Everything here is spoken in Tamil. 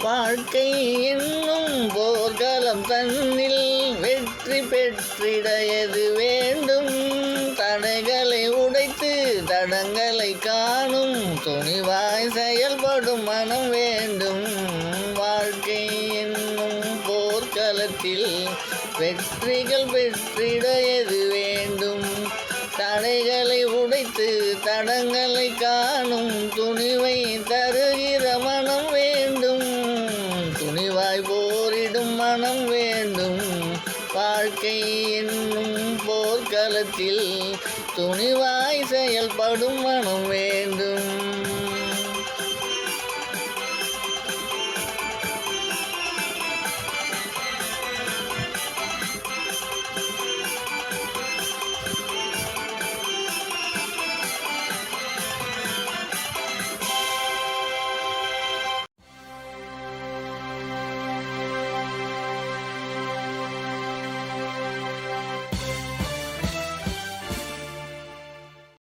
வாழ்க்கை என்னும் போர்க்களம் தன்னில் வெற்றி பெற்றிட எது வேண்டும்? தடைகளை உடைத்து தடங்களை காணும் துணிவாய் செயல்படும் மனம் வேண்டும். வாழ்க்கை என்னும் போர்க்களத்தில் வெற்றிகள் பெற்றிட எது வேண்டும்? தடைகளை உடைத்து தடங்களை காணும் துணிவை தருகிற மனம் வேண்டும். துணிவாய் போரிடும் மனம் வேண்டும். வாழ்க்கை என்னும் போர்க்களத்தில் துணிவாய் செயல்படும் மனம் வேண்டும்.